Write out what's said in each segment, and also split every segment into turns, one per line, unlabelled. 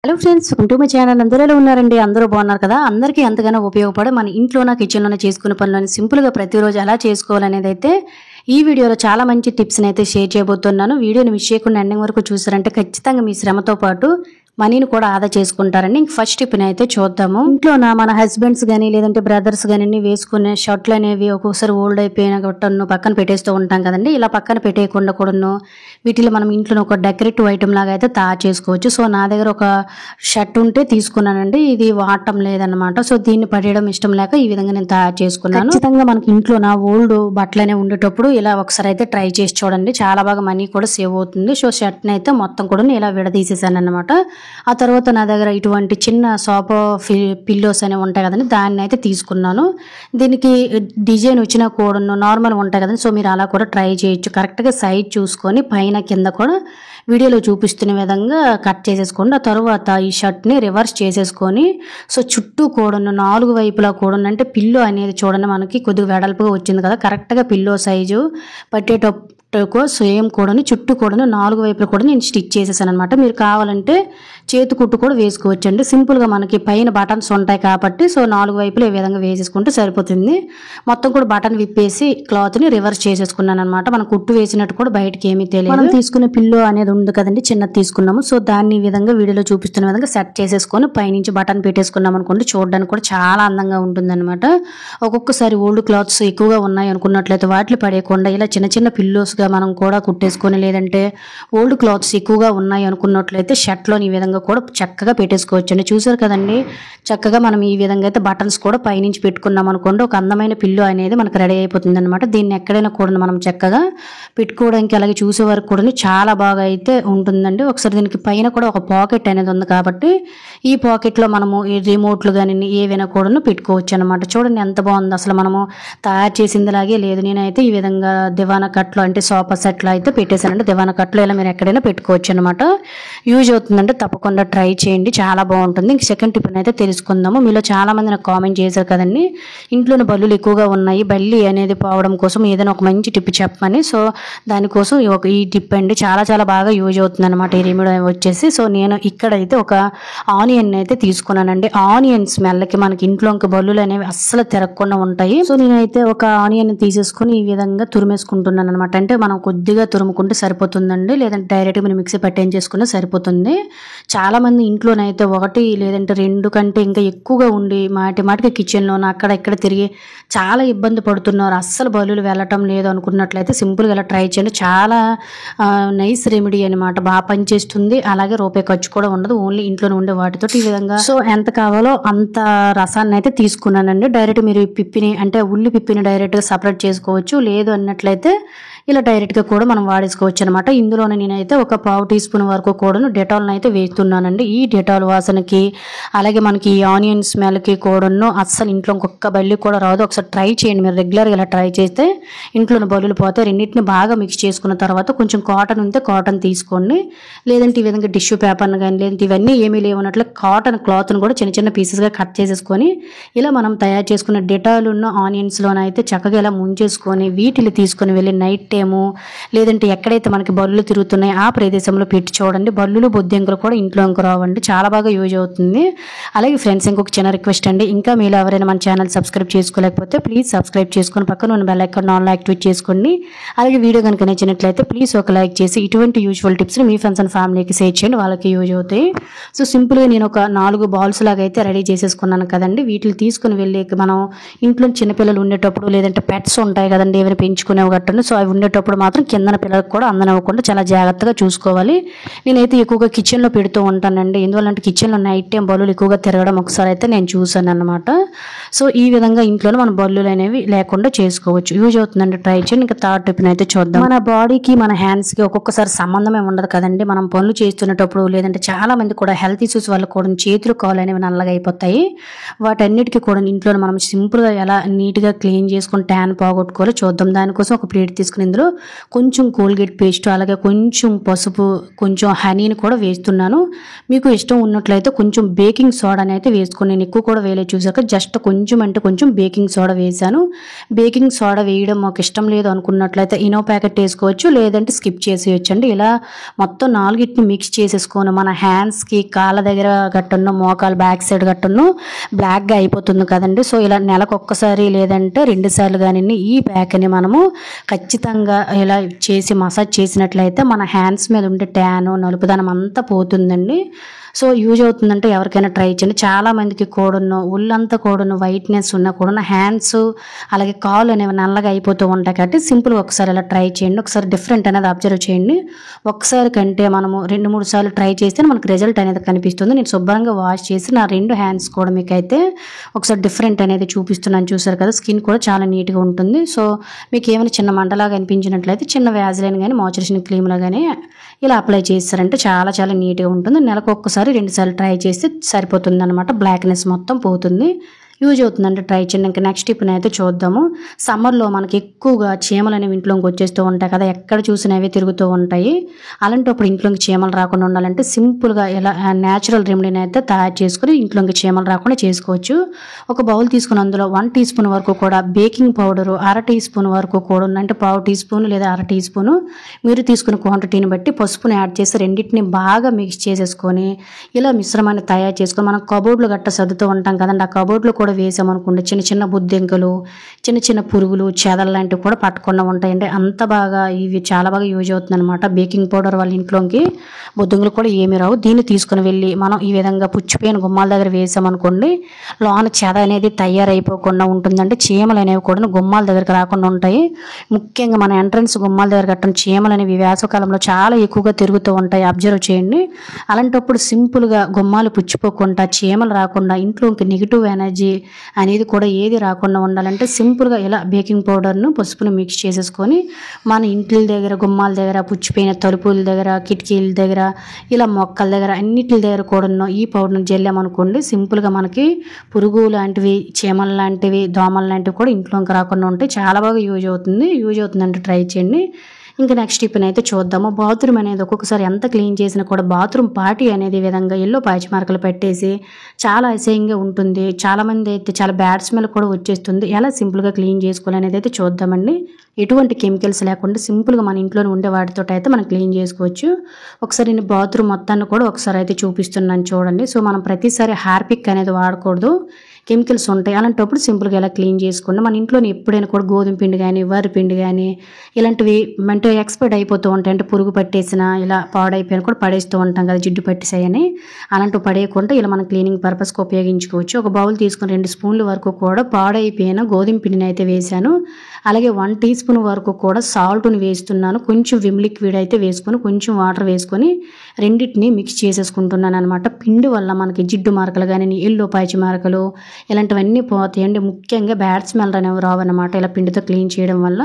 Hello friends, welcome to my channel. అందరూ ఎలా ఉన్నారండి? అందరూ బాగున్నారు కదా? అందరికీ ఎంతగానో ఉపయోగపడే మన ఇంట్లోన కిచెన్లోనే చేసుకునే పనులను సింపుల్గా ప్రతిరోజు ఎలా చేసుకోవాలనేది అయితే ఈ వీడియోలో చాలా మంచి టిప్స్ని అయితే షేర్ చేయబోతున్నాను. వీడియోని మిస్ చేయకుండా ఎండింగ్ వరకు చూసారంటే ఖచ్చితంగా మీ శ్రమతో పాటు మనీని కూడా ఆదా చేసుకుంటారండి. ఇంక ఫస్ట్ టిప్ని అయితే చూద్దాము. ఇంట్లోన మన హస్బెండ్స్ కానీ లేదంటే బ్రదర్స్ కానీ వేసుకునే షర్ట్లు అనేవి ఒక్కొక్కసారి ఓల్డ్ అయిపోయిన గట్టను పక్కన పెట్టేస్తూ ఉంటాం కదండి. ఇలా పక్కన పెట్టేయకుండా కూడాను వీటిలో మనం ఇంట్లో ఒక డెకరేటివ్ ఐటమ్ లాగా అయితే తయారు చేసుకోవచ్చు. సో నా దగ్గర ఒక షర్ట్ ఉంటే తీసుకున్నానండి. ఇది వాడటం లేదనమాట. సో దీన్ని పడేయడం ఇష్టం లేక ఈ విధంగా నేను తయారు చేసుకున్నాను. ఖచ్చితంగా మనకి ఇంట్లో నా ఓల్డ్ బట్టలనే ఉండేటప్పుడు ఇలా ఒకసారి అయితే ట్రై చేసి చూడండి. చాలా బాగా మనీ కూడా సేవ్ అవుతుంది. సో షర్ట్ని అయితే మొత్తం కూడా ఇలా విడదీసేసాను అనమాట. ఆ తర్వాత నా దగ్గర ఇటువంటి చిన్న సోఫా పిల్లోస్ అనేవి ఉంటాయి కదండి, దాన్ని అయితే తీసుకున్నాను. దీనికి డిజైన్ వచ్చినా కూడా నార్మల్గా ఉంటాయి కదండి. సో మీరు అలా కూడా ట్రై చేయొచ్చు. కరెక్ట్గా సైజ్ చూసుకొని పైన కింద కూడా వీడియోలో చూపిస్తున్న విధంగా కట్ చేసేసుకోండి. ఆ తర్వాత ఈ షర్ట్ని రివర్స్ చేసేసుకొని సో చుట్టూ కూడా 4 వైపులా కూడా అంటే పిల్లో అనేది చూడండి మనకి కొద్దిగా వెడల్పుగా వచ్చింది కదా, కరెక్ట్గా పిల్లో సైజు పట్టేటప్పుడు సేమ్ కూడా చుట్టూ కూడా 4 వైపులు కూడా నేను స్టిచ్ చేసేసాను అనమాట. మీరు కావాలంటే చేతి కుట్టు కూడా వేసుకోవచ్చండి. సింపుల్గా మనకి పైన బటన్స్ ఉంటాయి కాబట్టి సో 4 వైపులు ఈ విధంగా వేసేసుకుంటే సరిపోతుంది. మొత్తం కూడా బటన్ విప్పేసి క్లాత్ని రివర్స్ చేసేసుకున్నాను అనమాట. మనం కుట్టు వేసినట్టు కూడా బయటకి ఏమీ తెలియదు. మనం తీసుకునే పిల్లో అనేది ఉంది కదండి, చిన్నది తీసుకున్నాము. సో దాన్ని ఈ విధంగా వీడియోలో చూపిస్తున్న విధంగా సెట్ చేసేసుకొని పైనుంచి బటన్ పెట్టేసుకున్నాం అనుకోండి, చూడడానికి కూడా చాలా అందంగా ఉంటుంది అనమాట. ఒక్కొక్కసారి ఓల్డ్ క్లాత్స్ ఎక్కువగా ఉన్నాయి అనుకున్నట్లయితే వాటిని పడేయకుండా ఇలా చిన్న చిన్న పిల్లోస్ మనం కూడా కుట్టేసుకొని, లేదంటే ఓల్డ్ క్లాత్స్ ఎక్కువగా ఉన్నాయి అనుకున్నట్లయితే షర్ట్లోని ఈ విధంగా కూడా చక్కగా పెట్టేసుకోవచ్చు అండి. చూసారు కదండి, చక్కగా మనం ఈ విధంగా అయితే బటన్స్ కూడా పైనుంచి పెట్టుకున్నాం అనుకోండి, ఒక అందమైన పిల్లో అనేది మనకు రెడీ అయిపోతుంది అనమాట. దీన్ని ఎక్కడైనా కూడా మనం చక్కగా పెట్టుకోవడానికి అలాగే చూసే వరకు కూడా చాలా బాగా అయితే ఉంటుందండి. ఒకసారి దీనికి పైన కూడా ఒక పాకెట్ అనేది ఉంది కాబట్టి ఈ పాకెట్లో మనము ఈ రిమోట్లు కానీ ఏవైనా కూడా పెట్టుకోవచ్చు అనమాట. చూడండి ఎంత బాగుంది, అసలు మనము తయారు చేసిందిలాగే లేదు. నేనైతే ఈ విధంగా దివానా కట్లో అంటే సోఫా సెట్లో అయితే పెట్టేశానండి. దివానా కట్లో ఇలా మీరు ఎక్కడైనా పెట్టుకోవచ్చు అనమాట. యూజ్ అవుతుందంటే తప్పకుండా ట్రై చేయండి, చాలా బాగుంటుంది. ఇంక సెకండ్ టిప్ అయితే తెలుసుకుందాము. మీలో చాలా మంది నాకు కామెంట్ చేశారు కదండి, ఇంట్లోని బల్లులు ఎక్కువగా ఉన్నాయి, బల్లి అనేది పోవడం కోసం ఏదైనా ఒక మంచి టిప్ చెప్పమని. సో దానికోసం ఈ టిప్ అండి చాలా చాలా బాగా యూజ్ అవుతుంది అనమాట. ఈ రెమెడీ వచ్చేసి సో నేను ఇక్కడైతే ఒక ఆనియన్ అయితే తీసుకున్నానండి. ఆనియన్ స్మెల్కి మనకి ఇంట్లో ఇంకా బల్లులు అనేవి అస్సలు తిరగకుండా ఉంటాయి. సో నేనైతే ఒక ఆనియన్ తీసేసుకొని ఈ విధంగా తురిమేసుకుంటున్నాను అనమాట. అంటే మనం కొద్దిగా తురుముకుంటే సరిపోతుందండి, లేదంటే డైరెక్ట్గా మనం మిక్సీ పట్టేసుకున్నా సరిపోతుంది. చాలా మంది ఇంట్లోనైతే 1 లేదంటే 2 కంటే ఇంకా ఎక్కువగా ఉండి మాటికి కిచెన్లోన అక్కడ ఇక్కడ తిరిగి చాలా ఇబ్బంది పడుతున్నారు. అస్సలు బల్లులు వెళ్ళటం లేదు అనుకున్నట్లయితే సింపుల్గా ఇలా ట్రై చేయండి. చాలా నైస్ రెమెడీ అనమాట, బాగా పనిచేస్తుంది. అలాగే రూపాయి ఖర్చు కూడా ఉండదు, ఓన్లీ ఇంట్లోనే ఉండే వాటితో ఈ విధంగా. సో ఎంత కావాలో అంత రసాన్ని అయితే తీసుకున్నానండి. డైరెక్ట్ మీరు పిప్పిని అంటే ఉల్లి పిప్పిని డైరెక్ట్గా సపరేట్ చేసుకోవచ్చు, లేదు అన్నట్లయితే ఇలా డైరెక్ట్గా కూడా మనం వాడేసుకోవచ్చు అనమాట. ఇందులోనే నేనైతే ఒక 1/2 టీ స్పూన్ వరకు కూడా డెటాల్ని అయితే వేస్తున్నానండి. ఈ డెటాల్ వాసనకి అలాగే మనకి ఈ ఆనియన్ స్మెల్కి కూడాను అస్సలు ఇంట్లో ఇంకొక బల్లి కూడా రాదు. ఒకసారి ట్రై చేయండి, మీరు రెగ్యులర్గా ఇలా ట్రై చేస్తే ఇంట్లోని బల్లులు పోతే. రెండింటిని బాగా మిక్స్ చేసుకున్న తర్వాత కొంచెం కాటన్ ఉంటే కాటన్ తీసుకోండి, లేదంటే ఈ విధంగా టిష్యూ పేపర్ని కానీ లేదంటే ఇవన్నీ ఏమీ లేవన్నట్లు కాటన్ క్లాత్ను కూడా చిన్న చిన్న పీసెస్గా కట్ చేసేసుకొని ఇలా మనం తయారు చేసుకున్న డెటాల్ ఉన్న ఆనియన్స్లోనైతే చక్కగా ఇలా ముంచేసుకొని వీటిని తీసుకొని వెళ్ళి నైట్ టైము లేదంటే ఎక్కడైతే మనకి బల్లులు తిరుగుతున్నాయి ఆ ప్రదేశంలో పెట్టి చూడండి. బల్లులు బొద్దింకలు కూడా ఇంట్లో ఇంక రావండి, చాలా బాగా యూజ్ అవుతుంది. అలాగే ఫ్రెండ్స్, ఇంకొక చిన్న రిక్వెస్ట్ అండి, ఇంకా మీరు ఎవరైనా మన ఛానల్ సబ్స్క్రైబ్ చేసుకోలేకపోతే ప్లీజ్ సబ్స్క్రైబ్ చేసుకొని పక్కన ఉన్న బెల్ ఐకాన్ ఆన్లో యాక్టివేట్ చేసుకోండి. అలాగే వీడియో కనుక నచ్చినట్లయితే ప్లీజ్ ఒక లైక్ చేసి ఇటువంటి యూజ్ఫుల్ టిప్స్ని మీ ఫ్రెండ్స్ అండ్ ఫ్యామిలీకి షేర్ చేయండి, వాళ్ళకి యూజ్ అవుతాయి. సో సింపుల్గా నేను ఒక 4 బాల్స్ లాగా అయితే రెడీ చేసేసుకున్నాను కదండి. వీటిని తీసుకుని వెళ్ళి మనం ఇంట్లో చిన్నపిల్లలు ఉండేటప్పుడు లేదంటే పెట్స్ ఉంటాయి కదండి ఏమైనా పెంచుకునేవి గట్టండి, సో అవి ఉండేటప్పుడు మాత్రం కిందన పిల్లలకు కూడా అందనివ్వకుండా చాలా జాగ్రత్తగా చూసుకోవాలి. నేనైతే ఎక్కువగా కిచెన్లో పెడుతూ ఉంటానండి. ఎందువల్లంటే కిచెన్లో నైట్ టైం బల్లులు ఎక్కువగా తిరగడం ఒకసారి అయితే నేను చూసాను అనమాట. సో ఈ విధంగా ఇంట్లోనే మన బల్లులు అనేవి లేకుండా చేసుకోవచ్చు, యూజ్ అవుతుందండి, ట్రై చేయండి. ఇంకా థర్డ్ టిప్ అయితే చూద్దాం. మన బాడీకి మన హ్యాండ్స్కి ఒక్కొక్కసారి సంబంధమే ఉండదు కదండి. మనం పనులు చేస్తున్నప్పుడు లేదంటే చాలా మంది కూడా హెల్త్ ఇష్యూస్ వల్ల కూడా చేతులు కాళ్ళు అనేవి నల్లగా అయిపోతాయి. వాటన్నిటికీ కూడా ఇంట్లో మనం సింపుల్గా ఎలా నీట్గా క్లీన్ చేసుకుని ట్యాన్ పోగొట్టుకోవాలో చూద్దాం. దానికోసం ఒక ప్లేట్ తీసుకుని ఇందులో అందులో కొంచెం కోల్గేట్ పేస్ట్ అలాగే కొంచెం పసుపు కొంచెం హనీని కూడా వేస్తున్నాను. మీకు ఇష్టం ఉన్నట్లయితే కొంచెం బేకింగ్ సోడాని అయితే వేసుకొని, నేను ఎక్కువ కూడా వేయలేదు చూసాక, జస్ట్ కొంచెం అంటే కొంచెం బేకింగ్ సోడా వేసాను. బేకింగ్ సోడా వేయడం మాకు ఇష్టం లేదు అనుకున్నట్లయితే ఇనో ప్యాకెట్ వేసుకోవచ్చు, లేదంటే స్కిప్ చేసేయచ్చు అండి. ఇలా మొత్తం 4 మిక్స్ చేసేసుకొని మన హ్యాండ్స్కి కాళ్ళ దగ్గర గట్టును మోకాలు బ్యాక్ సైడ్ గట్టును బ్లాక్గా అయిపోతుంది కదండి. సో ఇలా నెలకు ఒక్కసారి లేదంటే 2 సార్లు కానీ ఈ ప్యాక్ని మనము ఖచ్చితంగా ఇలా చేసి మసాజ్ చేసినట్లయితే మన హ్యాండ్స్ మీద ఉండే ట్యాను నలుపుదనం అంతా పోతుందండి. సో యూజ్ అవుతుందంటే ఎవరికైనా ట్రై చేయండి. చాలామందికి కూడాను ఒళ్ళంతా కూడాను వైట్నెస్ ఉన్నా కూడా హ్యాండ్స్ అలాగే కాళ్ళు అనేవి నల్లగా అయిపోతూ ఉంటాయి కాబట్టి సింపుల్గా ఒకసారి ఇలా ట్రై చేయండి. ఒకసారి డిఫరెంట్ అనేది అబ్జర్వ్ చేయండి. ఒకసారి కంటే మనము 2-3 సార్లు ట్రై చేస్తే మనకు రిజల్ట్ అనేది కనిపిస్తుంది. నేను శుభ్రంగా వాష్ చేసి నా 2 హ్యాండ్స్ కూడా మీకు అయితే ఒకసారి డిఫరెంట్ అనేది చూపిస్తున్నాను. చూసారు కదా, స్కిన్ కూడా చాలా నీట్గా ఉంటుంది. సో మీకు ఏమైనా చిన్న మంటలాగా అనిపించినట్లయితే చిన్న వ్యాజ్లైన్ కానీ మాయిశ్చరైజింగ్ క్రీమ్లో కానీ ఇలా అప్లై చేస్తారంటే చాలా చాలా నీట్గా ఉంటుంది. నెలకు ఒక్కసారి 2 సార్లు ట్రై చేస్తే సరిపోతుంది అనమాట. బ్లాక్నెస్ మొత్తం పోతుంది. యూజ్ అవుతుందంటే ట్రై చేయండి. ఇంకా నెక్స్ట్ టిప్ని అయితే చూద్దాము. సమ్మర్లో మనకి ఎక్కువగా చీమలు అనేవి ఇంట్లోకి వచ్చేస్తూ ఉంటాయి కదా, ఎక్కడ చూసినవి తిరుగుతూ ఉంటాయి. అలాంటప్పుడు ఇంట్లోకి చీమలు రాకుండా ఉండాలంటే సింపుల్గా ఇలా న్యాచురల్ రెమెడీని అయితే తయారు చేసుకుని ఇంట్లోకి చీమలు రాకుండా చేసుకోవచ్చు. ఒక బౌల్ తీసుకుని అందులో 1 టీ స్పూన్ వరకు కూడా బేకింగ్ పౌడరు, 1/2 టీ స్పూన్ వరకు కూడా అంటే 1/4 టీ స్పూన్ లేదా 1/2 టీ స్పూను మీరు తీసుకున్న క్వాంటిటీని బట్టి పసుపుని యాడ్ చేసి రెండింటిని బాగా మిక్స్ చేసేసుకొని ఇలా మిశ్రమాన్ని తయారు చేసుకొని మనం కబోర్డ్లు గట్ట సర్దుతూ ఉంటాం కదండి, ఆ కబోర్డ్లో కూడా వేసామనుకోండి చిన్న చిన్న బుద్ధింకలు చిన్న చిన్న పురుగులు చెదలు లాంటివి కూడా పట్టకుండా ఉంటాయండి. అంత బాగా ఇవి చాలా బాగా యూజ్ అవుతుంది అనమాట. బేకింగ్ పౌడర్ వాళ్ళ ఇంట్లోకి బొద్దుంగులు కూడా ఏమీ రావు. దీన్ని తీసుకుని వెళ్ళి మనం ఈ విధంగా పుచ్చిపోయిన గుమ్మాల దగ్గర వేసామనుకోండి లోన చెద అనేది తయారైపోకుండా ఉంటుందండి. చీమలు అనేవి కూడా గుమ్మాల దగ్గరికి రాకుండా ఉంటాయి. ముఖ్యంగా మన ఎంట్రన్స్ గుమ్మాల దగ్గర కట్టిన చీమలు అనేవి వేసవకాలంలో చాలా ఎక్కువగా తిరుగుతూ ఉంటాయి. అబ్జర్వ్ చేయండి. అలాంటప్పుడు సింపుల్గా గుమ్మాలు పుచ్చిపోకుండా చీమలు రాకుండా ఇంట్లోకి నెగిటివ్ ఎనర్జీ అనేది కూడా ఏది రాకుండా ఉండాలంటే సింపుల్గా ఇలా బేకింగ్ పౌడర్ను పసుపును మిక్స్ చేసేసుకొని మన ఇంట్ల దగ్గర గుమ్మాల దగ్గర పుచ్చిపోయిన తలుపుల దగ్గర కిటికీల దగ్గర ఇలా మొక్కల దగ్గర అన్నిటి దగ్గర కూడా ఈ పౌడర్ను జల్లామనుకోండి సింపుల్గా మనకి పురుగు లాంటివి చీమలు లాంటివి దోమలు లాంటివి కూడా ఇంట్లోకి రాకుండా ఉంటాయి. చాలా బాగా యూజ్ అవుతుందంటే ట్రై చేయండి. ఇంకా నెక్స్ట్ టిప్ని అయితే చూద్దాము. బాత్రూమ్ అనేది ఒక్కొక్కసారి ఎంత క్లీన్ చేసినా కూడా బాత్రూమ్ పార్టీ అనేది విధంగా ఎల్లో పాచి మార్కలు పెట్టేసి చాలా అసహ్యంగా ఉంటుంది. చాలామంది అయితే చాలా బ్యాడ్ స్మెల్ కూడా వచ్చేస్తుంది. ఎలా సింపుల్గా క్లీన్ చేసుకోవాలనేది అయితే చూద్దామండి. ఎటువంటి కెమికల్స్ లేకుండా సింపుల్గా మన ఇంట్లోనే ఉండే వాటితో అయితే మనం క్లీన్ చేసుకోవచ్చు. ఒకసారి నేను బాత్రూమ్ మొత్తాన్ని కూడా ఒకసారి అయితే చూపిస్తున్నాను చూడండి. సో మనం ప్రతిసారి హార్పిక్ అనేది వాడకూడదు, కెమికల్స్ ఉంటాయి. అలాంటప్పుడు సింపుల్గా ఇలా క్లీన్ చేసుకోండి. మన ఇంట్లో ఎప్పుడైనా కూడా గోధుమ పిండి కానీ వరి పిండి కానీ ఇలాంటివి అంటే ఎక్స్పైర్డ్ అయిపోతూ ఉంటాయి. అంటే పురుగు పట్టేసిన ఇలా పాడైపోయిన కూడా పడేస్తూ ఉంటాం కదా, జిడ్డు పట్టేసాయని. అలాంటివి పడేయకుండా ఇలా మనం క్లీనింగ్ పర్పస్కి ఉపయోగించుకోవచ్చు. ఒక బౌల్ తీసుకుని 2 స్పూన్ల వరకు కూడా పాడైపోయిన గోధుమ పిండిని అయితే వేసాను. అలాగే 1 టీ స్పూన్ వరకు కూడా సాల్ట్ని వేస్తున్నాను. కొంచెం విమ్ లిక్విడ్ అయితే వేసుకొని కొంచెం వాటర్ వేసుకొని రెండింటిని మిక్స్ చేసేసుకుంటున్నాను అనమాట. పిండి వల్ల మనకి జిడ్డు మార్కలు కానీ ఎల్లో పాచి మార్కలు ఇలాంటివన్నీ పోతాయండి. ముఖ్యంగా బ్యాడ్ స్మెల్ అనేవి రావన్నమాట ఇలా పిండితో క్లీన్ చేయడం వల్ల.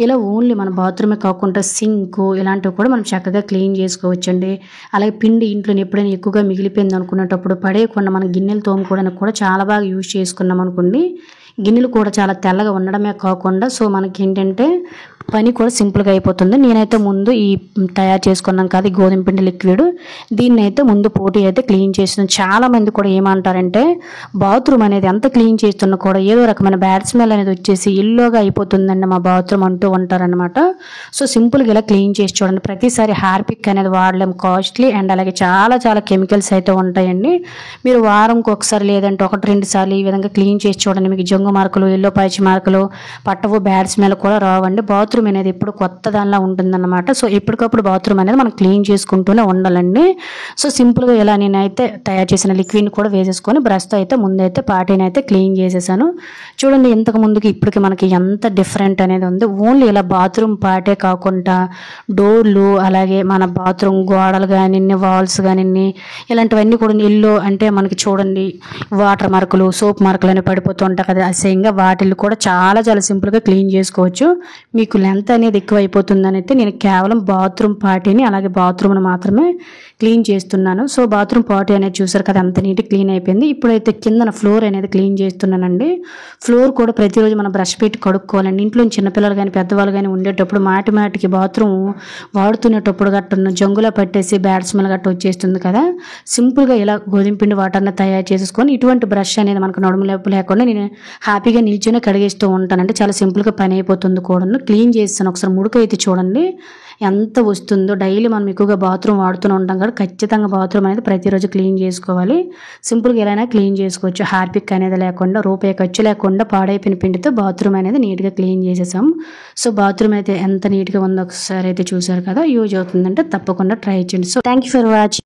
ఇలా ఓన్లీ మన బాత్రూమే కాకుండా సింక్ ఇలాంటివి కూడా మనం చక్కగా క్లీన్ చేసుకోవచ్చండి. అలాగే పిండి ఇంట్లో ఎప్పుడైనా ఎక్కువగా మిగిలిపోయింది అనుకునేటప్పుడు పడేయకుండా మన గిన్నెలు తోముకోవడానికి కూడా చాలా బాగా యూజ్ చేసుకున్నాం అనుకోండి. గిన్నెలు కూడా చాలా తెల్లగా ఉండడమే కాకుండా సో మనకి ఏంటంటే పని కూడా సింపుల్గా అయిపోతుంది. నేనైతే ముందు ఈ తయారు చేసుకున్నాం కదా గోధుమ పిండి లిక్విడ్, దీన్ని అయితే ముందు పోటీ అయితే క్లీన్ చేస్తున్నాను. చాలామంది కూడా ఏమంటారంటే బాత్రూమ్ అనేది ఎంత క్లీన్ చేస్తున్నా కూడా ఏదో రకమైన బ్యాడ్ స్మెల్ అనేది వచ్చేసి ఎల్లోగా అయిపోతుందండి మా బాత్రూమ్ అంటూ ఉంటారనమాట. సో సింపుల్గా ఇలా క్లీన్ చేసి చూడండి. ప్రతిసారి హార్పిక్ అనేది వాడలేం, కాస్ట్లీ అండ్ అలాగే చాలా చాలా కెమికల్స్ అయితే ఉంటాయండి. మీరు వారంకి ఒకసారి లేదంటే 1-2 సార్లు ఈ విధంగా క్లీన్ చేసి చూడండి. మీకు జంగు మార్కులు ఎల్లో పాచి మార్కులు పట్టవు, బ్యాడ్ స్మెల్ కూడా రావండి. బాత్రూమ్ అనేది ఎప్పుడు కొత్త దానిలా ఉంటుందన్నమాట. సో ఎప్పటికప్పుడు బాత్రూమ్ అనేది మనం క్లీన్ చేసుకుంటూనే ఉండాలండి. సో సింపుల్గా ఇలా నేనైతే తయారు చేసిన లిక్విడ్ని కూడా వేసేసుకొని బ్రష్తో అయితే ముందైతే పార్టీని అయితే క్లీన్ చేసేసాను. చూడండి ఇంతకు ముందుకి ఇప్పటికి మనకి ఎంత డిఫరెంట్ అనేది ఉంది. ఓన్లీ ఇలా బాత్రూమ్ పార్టే కాకుండా డోర్లు అలాగే మన బాత్రూమ్ గోడలు కానీ వాల్స్ కానీ ఇలాంటివన్నీ కూడా ఎల్లో అంటే మనకి చూడండి వాటర్ మార్కులు సోప్ మార్కులు అనేవి పడిపోతూ ఉంటాయి కదా అసహ్యంగా, వాటిల్ని కూడా చాలా చాలా సింపుల్గా క్లీన్ చేసుకోవచ్చు. మీకు లెంత్ అనేది ఎక్కువ అయిపోతుందని అయితే నేను కేవలం బాత్రూమ్ పార్టీని అలాగే బాత్రూమ్ను మాత్రమే క్లీన్ చేస్తున్నాను. సో బాత్రూమ్ పార్టీ అనేది చూసారు కదా ఎంత నీట్గా క్లీన్ అయిపోయింది. ఇప్పుడైతే కిందన ఫ్లోర్ అనేది క్లీన్ చేస్తున్నానండి. ఫ్లోర్ కూడా ప్రతిరోజు మనం బ్రష్ పెట్టి కడుక్కోవాలండి. ఇంట్లో చిన్నపిల్లలు కానీ పెద్దవాళ్ళు కానీ ఉండేటప్పుడు మాటికి బాత్రూమ్ వాడుతునేటప్పుడు గట్ట జంగులా పట్టేసి బ్యాడ్ స్మెల్ గట్ట వచ్చేస్తుంది కదా. సింపుల్గా ఇలా గోధుమ పిండి వాటర్ని తయారు చేసుకొని ఇటువంటి బ్రష్ అనేది మనకు నడుము లేకుండా నేను హ్యాపీగా నిల్చొని కడిగేస్తూ ఉంటానంటే చాలా సింపుల్గా పని అయిపోతుంది కూడా. క్లీన్ చేస్తాను. ఒకసారి ముడుకు అయితే చూడండి ఎంత వస్తుందో. డైలీ మనం ఎక్కువగా బాత్రూమ్ వాడుతూనే ఉంటాం కదా, ఖచ్చితంగా బాత్రూమ్ అనేది ప్రతిరోజు క్లీన్ చేసుకోవాలి. సింపుల్గా ఎలా క్లీన్ చేసుకోవచ్చు. హార్పిక్ అనేది లేకుండా రూపాయి ఖర్చు లేకుండా పాడైపోయిన పిండితో బాత్రూమ్ అనేది నీట్గా క్లీన్ చేసేసాం. సో బాత్రూమ్ అయితే ఎంత నీట్గా ఉందో ఒకసారి అయితే చూసారు కదా. యూజ్ అవుతుందంటే తప్పకుండా ట్రై చేయండి. So thank you for watching.